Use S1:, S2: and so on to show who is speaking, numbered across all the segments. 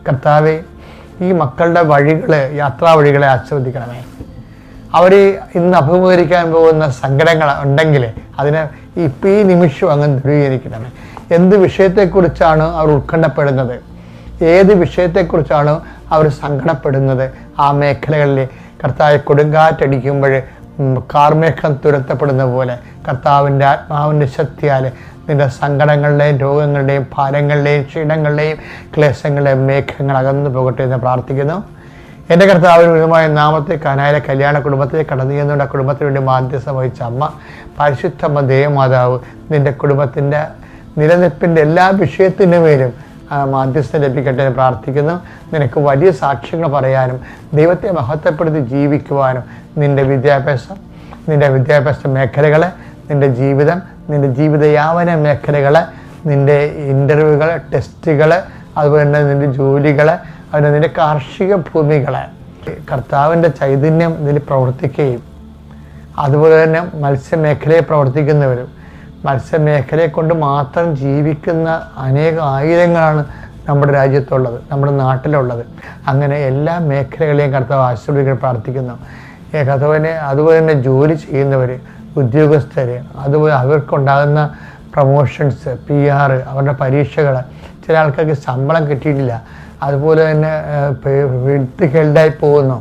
S1: കർത്താവെ, ഈ മക്കളുടെ യാത്രാ വഴികളെ ആസ്വദിക്കണമേ. അവർ ഇന്ന് അഭിമുഖീകരിക്കാൻ പോകുന്ന സങ്കടങ്ങൾ ഉണ്ടെങ്കിൽ അതിനെ ഇപ്പം ഈ നിമിഷം അങ്ങ് ദൂരീകരിക്കണമേ. എന്ത് വിഷയത്തെക്കുറിച്ചാണ് അവർ ഉത്കണ്ഠപ്പെടുന്നത്, ഏത് വിഷയത്തെക്കുറിച്ചാണ് അവർ സങ്കടപ്പെടുന്നത്, ആ മേഖലകളിൽ കർത്താവ് കൊടുങ്കാറ്റടിക്കുമ്പോൾ കാർമേഘം തുരത്തപ്പെടുന്ന പോലെ കർത്താവിൻ്റെ ആത്മാവിൻ്റെ ശക്തിയാൽ നിൻ്റെ സങ്കടങ്ങളുടെയും രോഗങ്ങളുടെയും ഭാരങ്ങളുടെയും ക്ഷീണങ്ങളുടെയും ക്ലേശങ്ങളുടെയും മേഘങ്ങൾ അകന്നു പോകട്ടെ എന്ന് പ്രാർത്ഥിക്കുന്നു. എൻ്റെ കർത്താവിന് ഉന്നതമായ നാമത്തെ കാനായിലെ കല്യാണ കുടുംബത്തെ കടന്നു ചെന്നുകൊണ്ട് കുടുംബത്തിന് വേണ്ടി മാധ്യസ്ഥം വഹിച്ച അമ്മ, പരിശുദ്ധമ്മ ദേവമാതാവ്, നിൻ്റെ കുടുംബത്തിൻ്റെ നിലനിൽപ്പിൻ്റെ എല്ലാ വിഷയത്തിനു മേലും മാധ്യസ്ഥം ലഭിക്കട്ടെ എന്ന് പ്രാർത്ഥിക്കുന്നു. നിനക്ക് വലിയ സാക്ഷ്യങ്ങൾ പറയാനും ദൈവത്തെ മഹത്വപ്പെടുത്തി ജീവിക്കുവാനും നിൻ്റെ വിദ്യാഭ്യാസ മേഖലകൾ, നിൻ്റെ ജീവിതം, നിൻ്റെ ജീവിതയാപന മേഖലകൾ, നിൻ്റെ ഇൻ്റർവ്യൂകൾ, ടെസ്റ്റുകൾ, അതുപോലെ തന്നെ നിൻ്റെ ജോലികൾ, അതുപോലെ നിൻ്റെ കാർഷിക ഭൂമികൾ, കർത്താവിൻ്റെ ചൈതന്യം ഇതിൽ പ്രവർത്തിക്കുകയും അതുപോലെ തന്നെ മത്സ്യമേഖലയിൽ പ്രവർത്തിക്കുന്നവരും മത്സ്യമേഖലയെ കൊണ്ട് മാത്രം ജീവിക്കുന്ന ആയിരങ്ങളാണ് നമ്മുടെ രാജ്യത്തുള്ളത്, നമ്മുടെ നാട്ടിലുള്ളത്. അങ്ങനെ എല്ലാ മേഖലകളെയും കർത്താവ് ആശീർവദിക്കാൻ പ്രാർത്ഥിക്കുന്നു. അതുപോലെ തന്നെ ജോലി ചെയ്യുന്നവർ, ഉദ്യോഗസ്ഥർ, അതുപോലെ അവർക്കുണ്ടാകുന്ന പ്രമോഷൻസ്, PR, അവരുടെ പരീക്ഷകൾ, ചില ആൾക്കാർക്ക് ശമ്പളം കിട്ടിയിട്ടില്ല, അതുപോലെ തന്നെ വെൽത്ത് ഹെൽഡായി പോകുന്നു.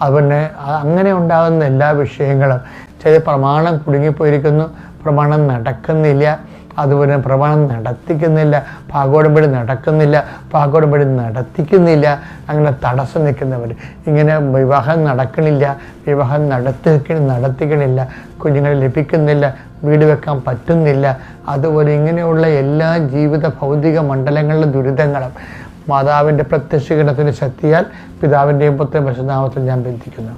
S1: അതുപോലെ അങ്ങനെ ഉണ്ടാകുന്ന എല്ലാ വിഷയങ്ങളും, ചില പ്രമാണം കുടുങ്ങിപ്പോയിരിക്കുന്നു, പ്രമാണം നടക്കുന്നില്ല, അതുപോലെ പ്രമാണം നടത്തിക്കുന്നില്ല, ഭാഗോടമ്പടി നടത്തിക്കുന്നില്ല, അങ്ങനെ തടസ്സം നിൽക്കുന്നവർ, ഇങ്ങനെ വിവാഹം നടക്കണില്ല, വിവാഹം നടത്തിക്കണില്ല, കുഞ്ഞുങ്ങളെ ലഭിക്കുന്നില്ല, വീട് വെക്കാൻ പറ്റുന്നില്ല, അതുപോലെ ഇങ്ങനെയുള്ള എല്ലാ ജീവിത ഭൗതിക മണ്ഡലങ്ങളിലെ ദുരിതങ്ങളും മാതാവിൻ്റെ പ്രത്യക്ഷീകരണത്തിൻ്റെ ശക്തിയാൽ പിതാവിൻ്റെയും പുത്രൻ്റെയും പരിശുദ്ധ നാമത്തിൽ ഞാൻ ബന്ധിക്കുന്നു.